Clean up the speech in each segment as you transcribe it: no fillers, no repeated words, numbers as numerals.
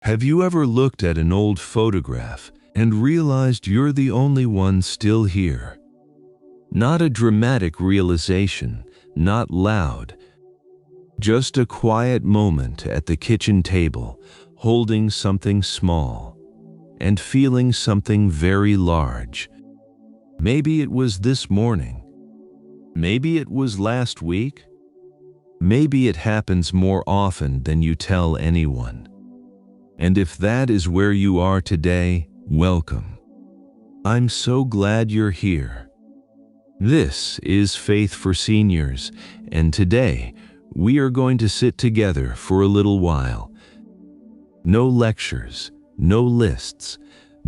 Have you ever looked at an old photograph and realized you're the only one still here? Not a dramatic realization, not loud, just a quiet moment at the kitchen table, holding something small and feeling something very large. Maybe it was this morning. Maybe it was last week. Maybe it happens more often than you tell anyone. And if that is where you are today, welcome. I'm so glad you're here. This is Faith for Seniors, and today we are going to sit together for a little while. No lectures, no lists,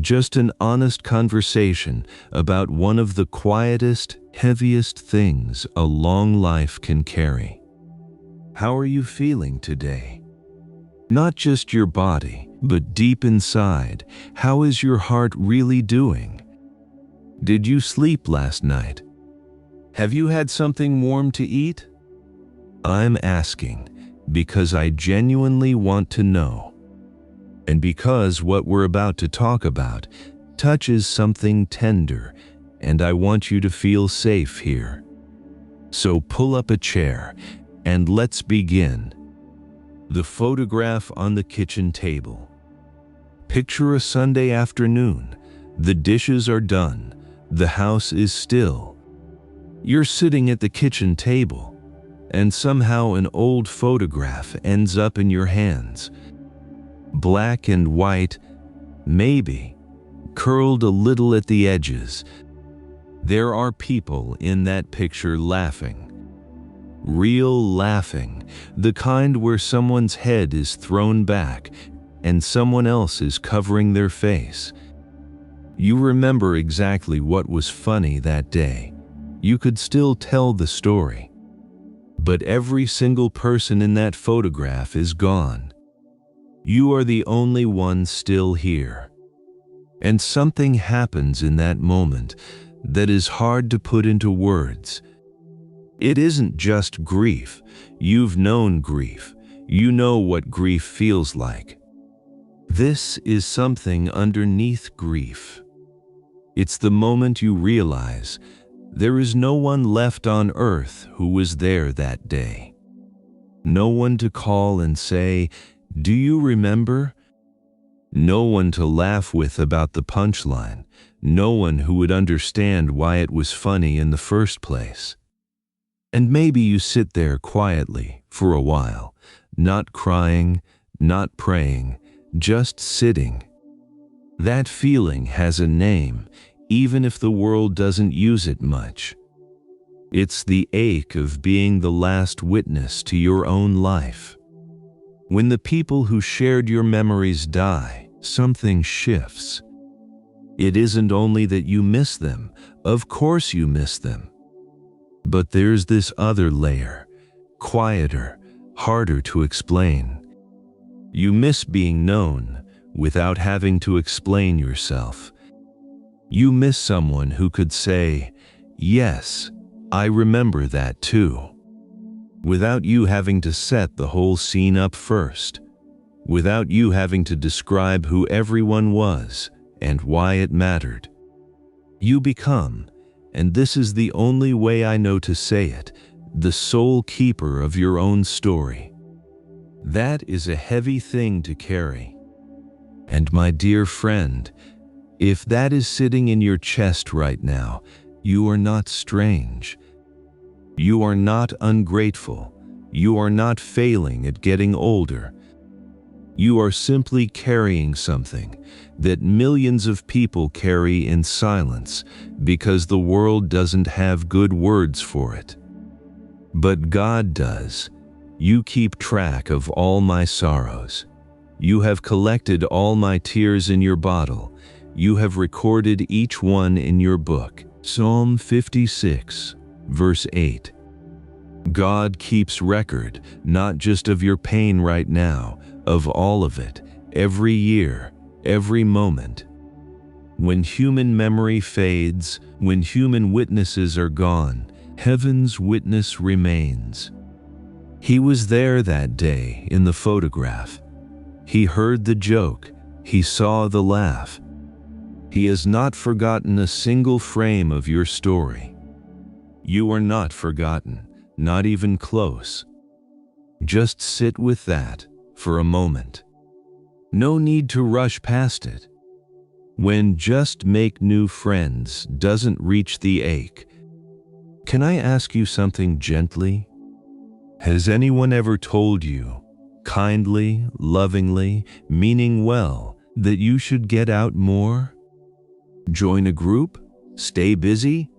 just an honest conversation about one of the quietest, heaviest things a long life can carry. How are you feeling today? Not just your body, but deep inside, how is your heart really doing? Did you sleep last night? Have you had something warm to eat? I'm asking because I genuinely want to know. And because what we're about to talk about touches something tender, and I want you to feel safe here. So pull up a chair and let's begin. The photograph on the kitchen table. Picture a Sunday afternoon. The dishes are done. The house is still. You're sitting at the kitchen table, and somehow an old photograph ends up in your hands. Black and white, maybe, curled a little at the edges. There are people in that picture laughing. Real laughing, the kind where someone's head is thrown back and someone else is covering their face. You remember exactly what was funny that day. You could still tell the story. But every single person in that photograph is gone. You are the only one still here. And something happens in that moment that is hard to put into words. It isn't just grief. You've known grief. You know what grief feels like. This is something underneath grief. It's the moment you realize there is no one left on earth who was there that day. No one to call and say, "Do you remember?" No one to laugh with about the punchline. No one who would understand why it was funny in the first place. And maybe you sit there quietly for a while, not crying, not praying, just sitting. That feeling has a name, even if the world doesn't use it much. It's the ache of being the last witness to your own life. When the people who shared your memories die, something shifts. It isn't only that you miss them, of course you miss them. But there's this other layer, quieter, harder to explain. You miss being known without having to explain yourself. You miss someone who could say, "Yes, I remember that too," without you having to set the whole scene up first, without you having to describe who everyone was and why it mattered. You become, and this is the only way I know to say it, the sole keeper of your own story. That is a heavy thing to carry. And my dear friend, if that is sitting in your chest right now, you are not strange. You are not ungrateful. You are not failing at getting older. You are simply carrying something that millions of people carry in silence because the world doesn't have good words for it. But God does. You keep track of all my sorrows. You have collected all my tears in your bottle. You have recorded each one in your book. Psalm 56, verse 8. God keeps record, not just of your pain right now, of all of it, every year, every moment. When human memory fades, when human witnesses are gone, heaven's witness remains. He was there that day in the photograph. He heard the joke. He saw the laugh. He has not forgotten a single frame of your story. You are not forgotten, not even close. Just sit with that for a moment. No need to rush past it. When just make new friends doesn't reach the ache, can I ask you something gently? Has anyone ever told you, kindly, lovingly, meaning well, that you should get out more? Join a group? Stay busy?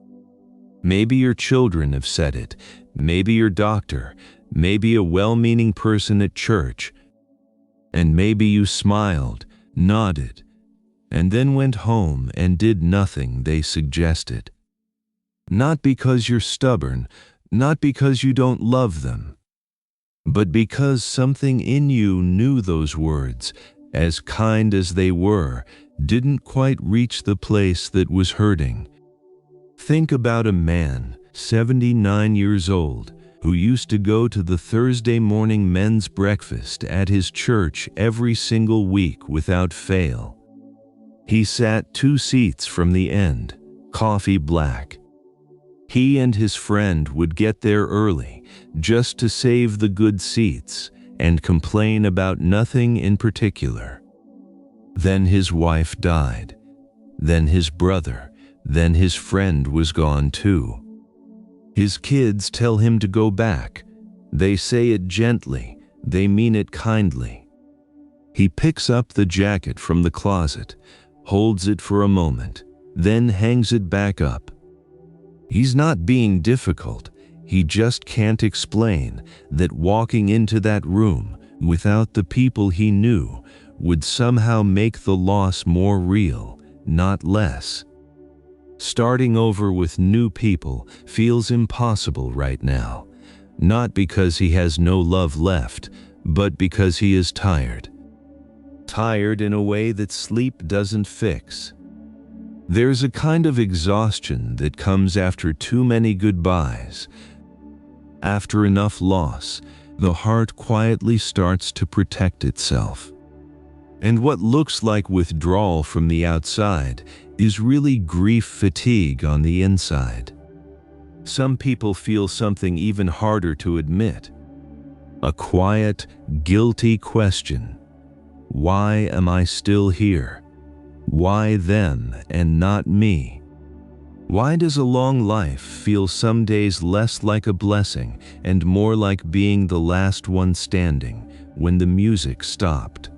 Maybe your children have said it, maybe your doctor, maybe a well-meaning person at church, and maybe you smiled, nodded, and then went home and did nothing they suggested. Not because you're stubborn, not because you don't love them, but because something in you knew those words, as kind as they were, didn't quite reach the place that was hurting. Think about a man, 79 years old, who used to go to the Thursday morning men's breakfast at his church every single week without fail. He sat 2 seats from the end, coffee black. He and his friend would get there early, just to save the good seats, and complain about nothing in particular. Then his wife died. Then his brother. Then his friend was gone too. His kids tell him to go back. They say it gently. They mean it kindly. He picks up the jacket from the closet, holds it for a moment, then hangs it back up. He's not being difficult. He just can't explain that walking into that room without the people he knew would somehow make the loss more real, not less. Starting over with new people feels impossible right now, not because he has no love left, but because he is tired. Tired in a way that sleep doesn't fix. There's a kind of exhaustion that comes after too many goodbyes. After enough loss, the heart quietly starts to protect itself. And what looks like withdrawal from the outside is really grief fatigue on the inside. Some people feel something even harder to admit. A quiet, guilty question. Why am I still here? Why them and not me? Why does a long life feel some days less like a blessing and more like being the last one standing when the music stopped?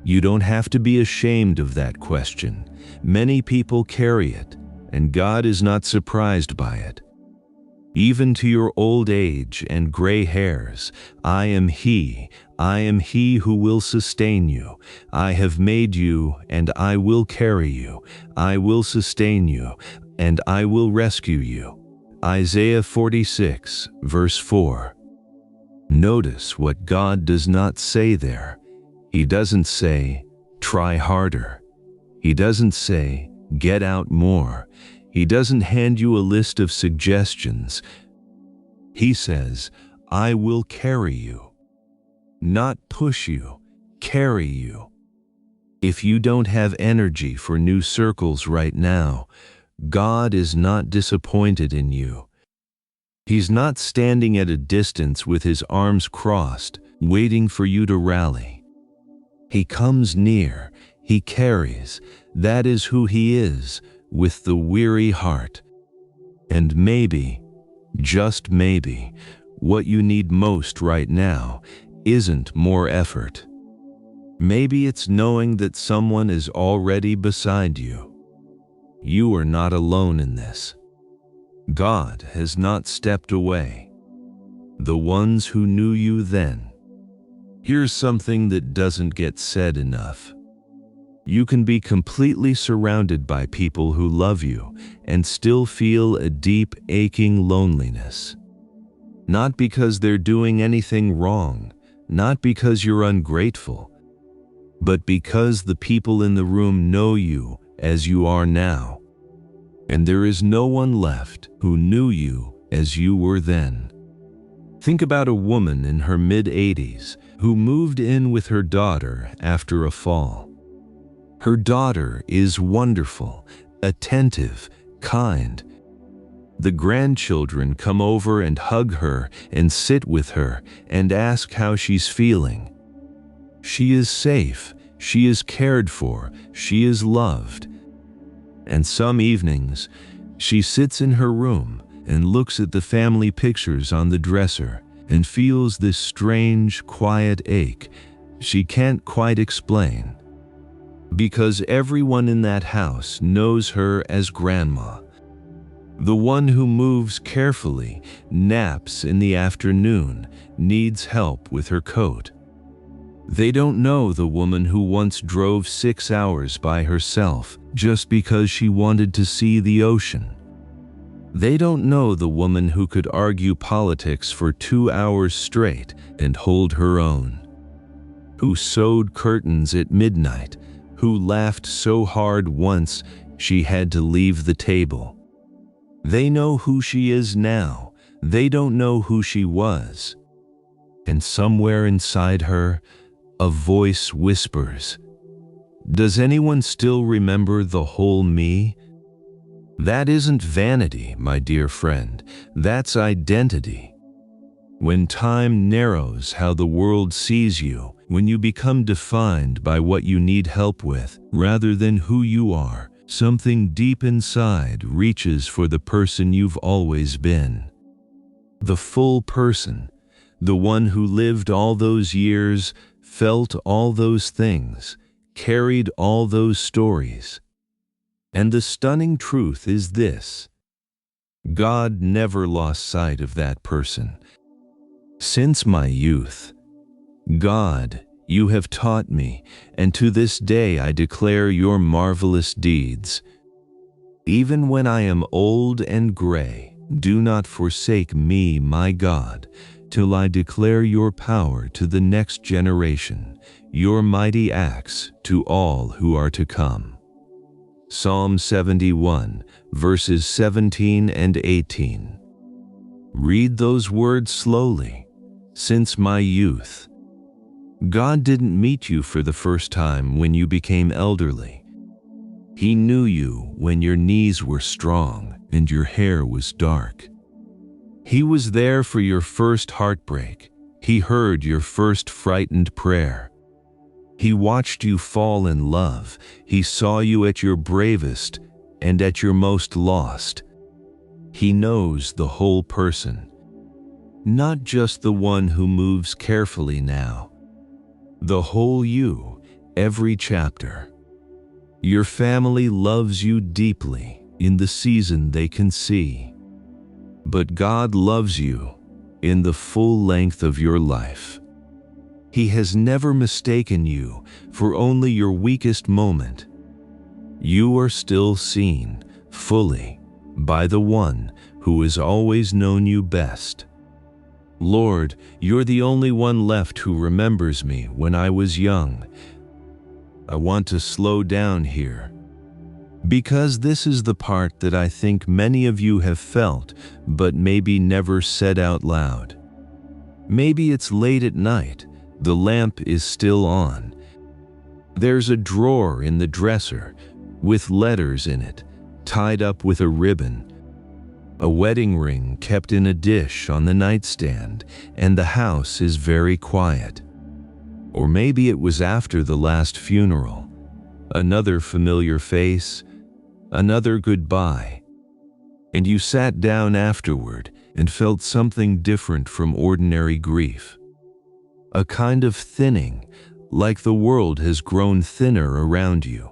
You don't have to be ashamed of that question. Many people carry it, and God is not surprised by it. Even to your old age and gray hairs, I am He who will sustain you. I have made you, and I will carry you. I will sustain you, and I will rescue you. Isaiah 46, verse 4. Notice what God does not say there. He doesn't say, try harder. He doesn't say, get out more. He doesn't hand you a list of suggestions. He says, I will carry you. Not push you, carry you. If you don't have energy for new circles right now, God is not disappointed in you. He's not standing at a distance with his arms crossed, waiting for you to rally. He comes near, he carries. That is who he is, with the weary heart. And maybe, just maybe, what you need most right now isn't more effort. Maybe it's knowing that someone is already beside you. You are not alone in this. God has not stepped away. The ones who knew you then. Here's something that doesn't get said enough. You can be completely surrounded by people who love you and still feel a deep, aching loneliness. Not because they're doing anything wrong, not because you're ungrateful, but because the people in the room know you as you are now. And there is no one left who knew you as you were then. Think about a woman in her mid-80s who moved in with her daughter after a fall. Her daughter is wonderful, attentive, kind. The grandchildren come over and hug her and sit with her and ask how she's feeling. She is safe, she is cared for, she is loved. And some evenings, she sits in her room and looks at the family pictures on the dresser and feels this strange, quiet ache she can't quite explain. Because everyone in that house knows her as Grandma, the one who moves carefully, naps in the afternoon, needs help with her coat. They don't know the woman who once drove 6 hours by herself just because she wanted to see the ocean. They don't know the woman who could argue politics for 2 hours straight and hold her own, who sewed curtains at midnight, who laughed so hard once she had to leave the table. They know who she is now. They don't know who she was. And somewhere inside her, a voice whispers, "Does anyone still remember the whole me?" That isn't vanity, my dear friend. That's identity. When time narrows how the world sees you, when you become defined by what you need help with rather than who you are, something deep inside reaches for the person you've always been. The full person, the one who lived all those years, felt all those things, carried all those stories. And the stunning truth is this: God never lost sight of that person. Since my youth, God, you have taught me, and to this day I declare your marvelous deeds. Even when I am old and gray, do not forsake me, my God, till I declare your power to the next generation, your mighty acts to all who are to come. Psalm 71, verses 17 and 18. Read those words slowly. Since my youth. God didn't meet you for the first time when you became elderly. He knew you when your knees were strong and your hair was dark. He was there for your first heartbreak. He heard your first frightened prayer. He watched you fall in love. He saw you at your bravest and at your most lost. He knows the whole person, not just the one who moves carefully now. The whole you, every chapter. Your family loves you deeply in the season they can see. But God loves you in the full length of your life. He has never mistaken you for only your weakest moment. You are still seen fully by the one who has always known you best. Lord, you're the only one left who remembers me when I was young. I want to slow down here, because this is the part that I think many of you have felt, but maybe never said out loud. Maybe it's late at night, the lamp is still on. There's a drawer in the dresser with letters in it, tied up with a ribbon. A wedding ring kept in a dish on the nightstand, and the house is very quiet. Or maybe it was after the last funeral. Another familiar face, another goodbye. And you sat down afterward and felt something different from ordinary grief. A kind of thinning, like the world has grown thinner around you.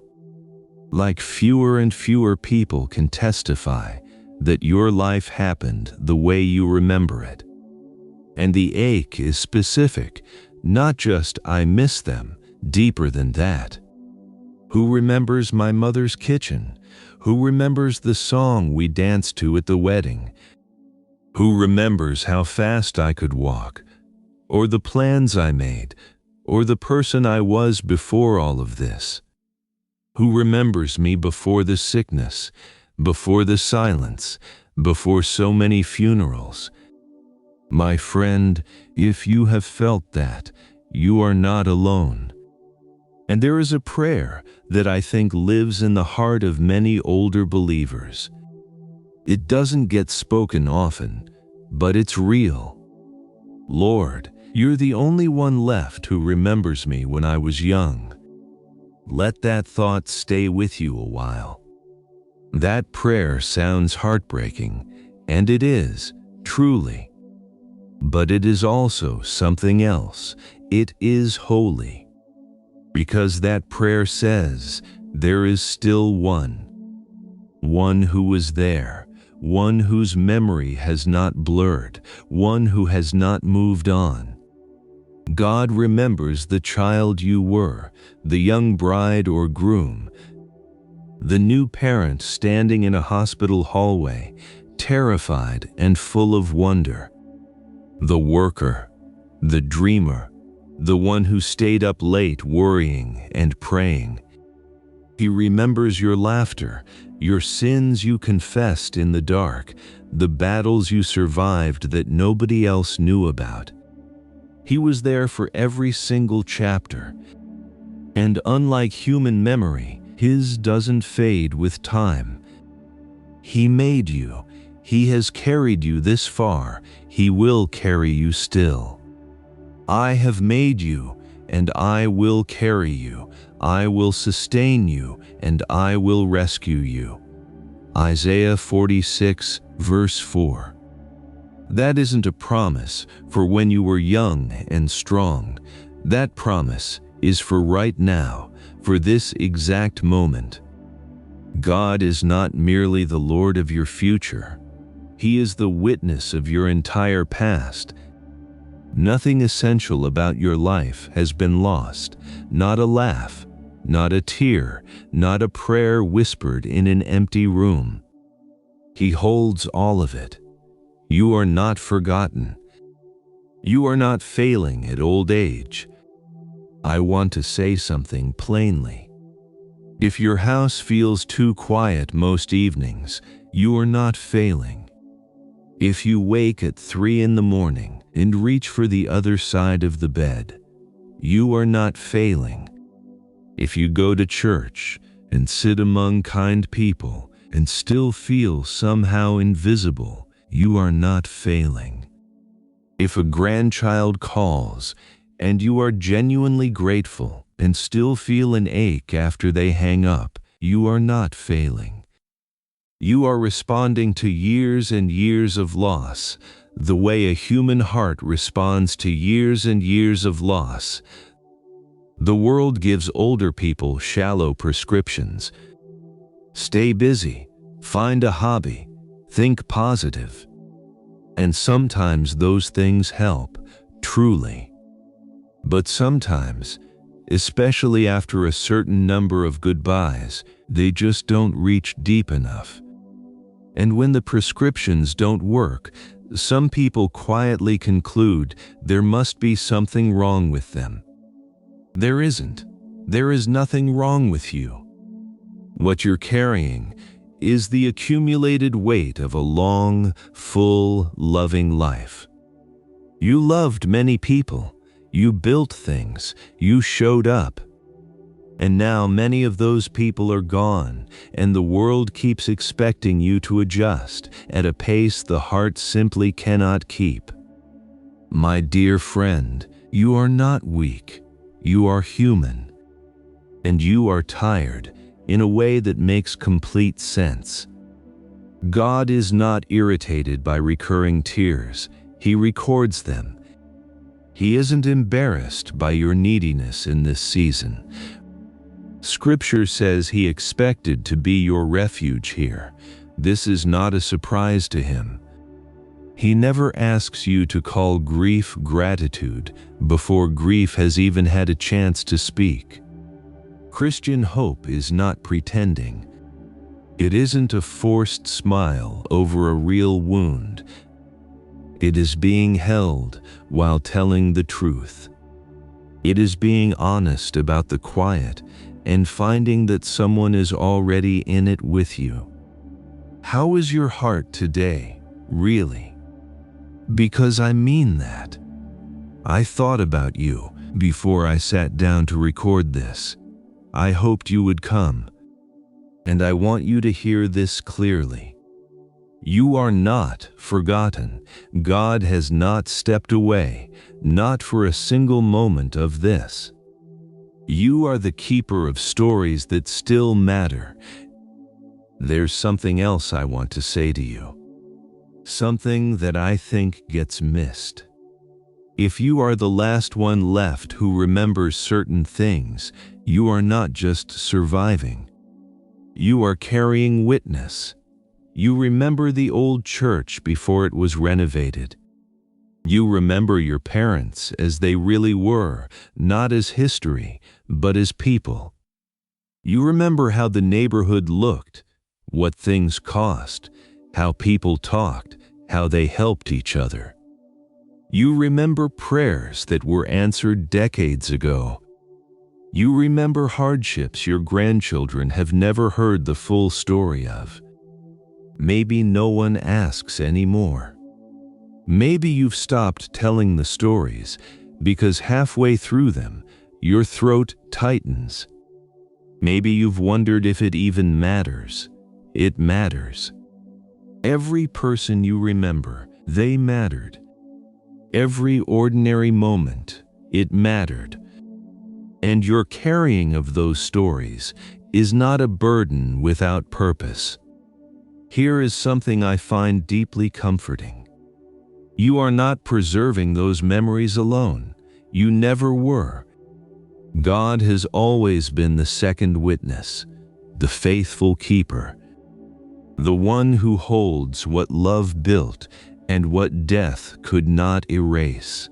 Like fewer and fewer people can testify that your life happened the way you remember it. And the ache is specific, not just "I miss them," deeper than that. Who remembers my mother's kitchen? Who remembers the song we danced to at the wedding? Who remembers how fast I could walk? Or the plans I made? Or the person I was before all of this? Who remembers me before the sickness, before the silence, before so many funerals? My friend, if you have felt that, you are not alone. And there is a prayer that I think lives in the heart of many older believers. It doesn't get spoken often, but it's real. Lord, you're the only one left who remembers me when I was young. Let that thought stay with you a while. That prayer sounds heartbreaking, and it is, truly. But it is also something else. It is holy. Because that prayer says, there is still one who was there, one whose memory has not blurred, one who has not moved on. God remembers the child you were, the young bride or groom, the new parent standing in a hospital hallway, terrified and full of wonder, the worker, the dreamer, the one who stayed up late worrying and praying. He remembers your laughter, your sins you confessed in the dark, the battles you survived that nobody else knew about. He was there for every single chapter. And unlike human memory, his doesn't fade with time. He made you. He has carried you this far. He will carry you still. I have made you, and I will carry you. I will sustain you, and I will rescue you. Isaiah 46, verse 4. That isn't a promise for when you were young and strong. That promise is for right now, for this exact moment. God is not merely the Lord of your future. He is the witness of your entire past. Nothing essential about your life has been lost, not a laugh, not a tear, not a prayer whispered in an empty room. He holds all of it. You are not forgotten. You are not failing at old age. I want to say something plainly. If your house feels too quiet most evenings, you are not failing. If you wake at 3 in the morning and reach for the other side of the bed, you are not failing. If you go to church and sit among kind people and still feel somehow invisible, you are not failing. If a grandchild calls and you are genuinely grateful and still feel an ache after they hang up, you are not failing. You are responding to years and years of loss, the way a human heart responds to years and years of loss. The world gives older people shallow prescriptions. Stay busy, find a hobby, think positive. And sometimes those things help, truly. But sometimes, especially after a certain number of goodbyes, they just don't reach deep enough. And when the prescriptions don't work, some people quietly conclude there must be something wrong with them. There isn't. There is nothing wrong with you. What you're carrying is the accumulated weight of a long, full, loving life. You loved many people. You built things. You showed up. And now many of those people are gone, and the world keeps expecting you to adjust at a pace the heart simply cannot keep. My dear friend, you are not weak. You are human. And you are tired in a way that makes complete sense. God is not irritated by recurring tears. He records them. He isn't embarrassed by your neediness in this season. Scripture says he expected to be your refuge here. This is not a surprise to him. He never asks you to call grief gratitude before grief has even had a chance to speak. Christian hope is not pretending. It isn't a forced smile over a real wound. It is being held while telling the truth. It is being honest about the quiet and finding that someone is already in it with you. How is your heart today, really? because I mean that. I thought about you before I sat down to record this. I hoped you would come, and I want you to hear this clearly. You are not forgotten. God has not stepped away, not for a single moment of this. You are the keeper of stories that still matter. There's something else I want to say to you. Something that I think gets missed. If you are the last one left who remembers certain things, you are not just surviving. You are carrying witness. You remember the old church before it was renovated. You remember your parents as they really were, not as history, but as people. You remember how the neighborhood looked, what things cost, how people talked, how they helped each other. You remember prayers that were answered decades ago. You remember hardships your grandchildren have never heard the full story of. Maybe no one asks anymore. Maybe you've stopped telling the stories because halfway through them, your throat tightens. Maybe you've wondered if it even matters. It matters. Every person you remember, they mattered. Every ordinary moment, it mattered. And your carrying of those stories is not a burden without purpose. Here is something I find deeply comforting. You are not preserving those memories alone. You never were. God has always been the second witness, the faithful keeper, the one who holds what love built and what death could not erase.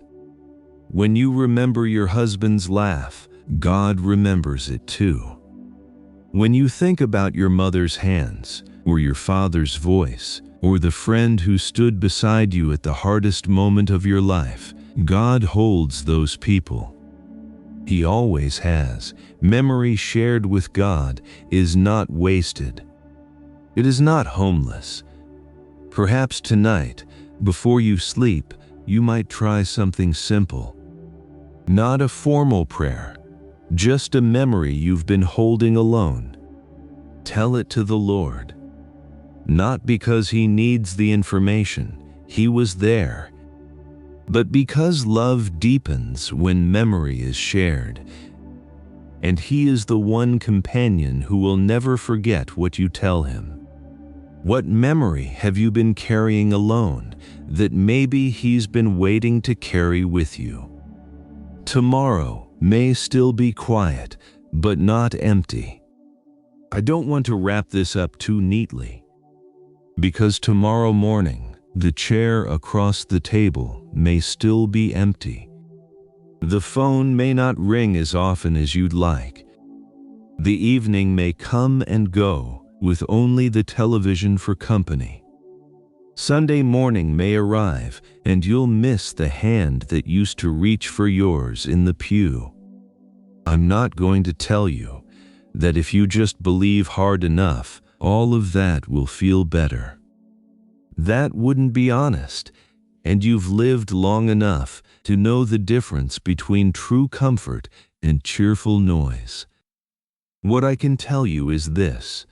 When you remember your husband's laugh, God remembers it too. When you think about your mother's hands, or your father's voice, or the friend who stood beside you at the hardest moment of your life, God holds those people. He always has. Memory shared with God is not wasted. It is not homeless. Perhaps tonight, before you sleep, you might try something simple. Not a formal prayer, just a memory you've been holding alone. Tell it to the Lord. Not because He needs the information, He was there, but because love deepens when memory is shared. And He is the one companion who will never forget what you tell Him. What memory have you been carrying alone that maybe He's been waiting to carry with you? Tomorrow may still be quiet, but not empty. I don't want to wrap this up too neatly, because tomorrow morning, the chair across the table may still be empty. The phone may not ring as often as you'd like. The evening may come and go with only the television for company. Sunday morning may arrive and you'll miss the hand that used to reach for yours in the pew. I'm not going to tell you that if you just believe hard enough, all of that will feel better. That wouldn't be honest, and you've lived long enough to know the difference between true comfort and cheerful noise. What I can tell you is this: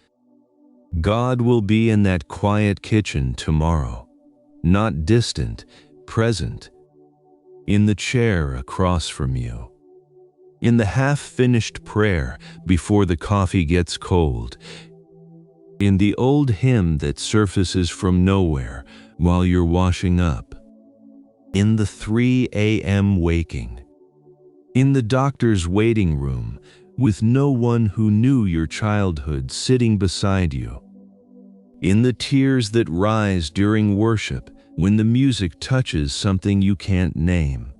God will be in that quiet kitchen tomorrow, not distant, present, in the chair across from you, in the half-finished prayer before the coffee gets cold, in the old hymn that surfaces from nowhere while you're washing up, in the 3 a.m. waking, in the doctor's waiting room with no one who knew your childhood sitting beside you, in the tears that rise during worship when the music touches something you can't name.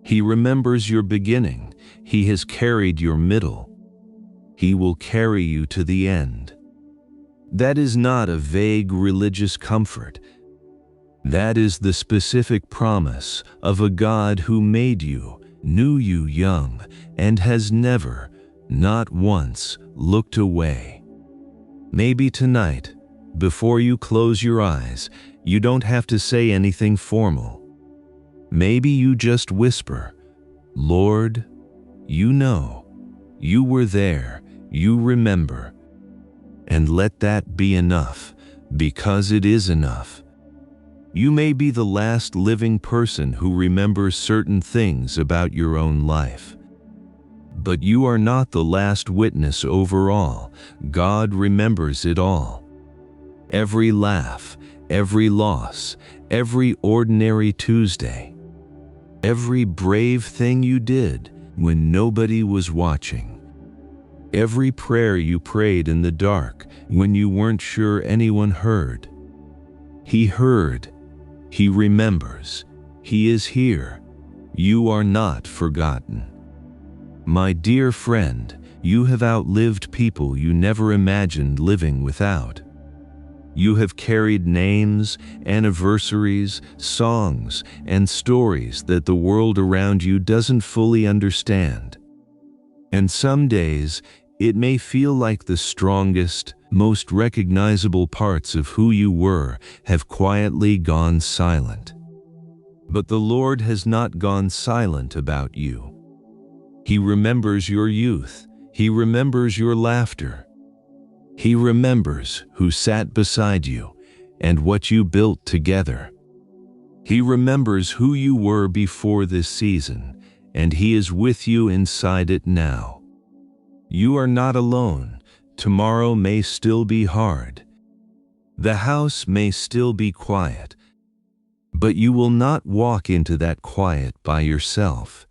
He remembers your beginning. He has carried your middle. He will carry you to the end. That is not a vague religious comfort. That is the specific promise of a God who made you, knew you young, and has never, not once, looked away. Maybe tonight, Before you close your eyes, you don't have to say anything formal. Maybe you just whisper, "Lord, you know, you were there, you remember." And let that be enough, because it is enough. You may be the last living person who remembers certain things about your own life. But you are not the last witness overall. God remembers it all. Every laugh, every loss, every ordinary Tuesday. Every brave thing you did when nobody was watching. Every prayer you prayed in the dark when you weren't sure anyone heard. He heard. He remembers. He is here. You are not forgotten. My dear friend, you have outlived people you never imagined living without. You have carried names, anniversaries, songs, and stories that the world around you doesn't fully understand. And some days, it may feel like the strongest, most recognizable parts of who you were have quietly gone silent. But the Lord has not gone silent about you. He remembers your youth. He remembers your laughter. He remembers who sat beside you and what you built together. He remembers who you were before this season, and He is with you inside it now. You are not alone. Tomorrow may still be hard. The house may still be quiet, but you will not walk into that quiet by yourself.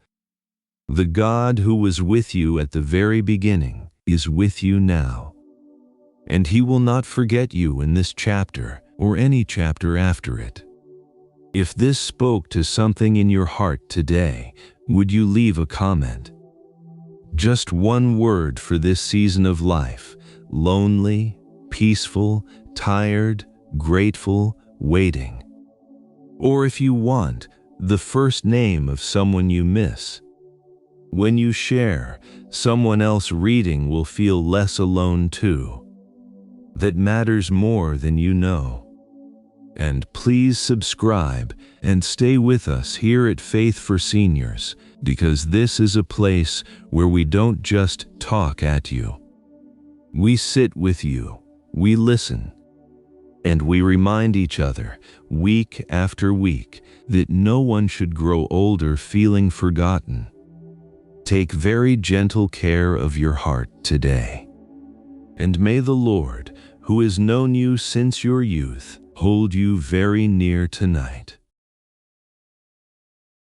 The God who was with you at the very beginning is with you now. And He will not forget you in this chapter or any chapter after it. If this spoke to something in your heart today, would you leave a comment? Just one word for this season of life: lonely, peaceful, tired, grateful, waiting. Or if you want, the first name of someone you miss. When you share, someone else reading will feel less alone too. That matters more than you know. And please subscribe and stay with us here at Faith for Seniors, because this is a place where we don't just talk at you. We sit with you, we listen, and we remind each other, week after week, that no one should grow older feeling forgotten. Take very gentle care of your heart today. And may the Lord, who has known you since your youth, hold you very near tonight.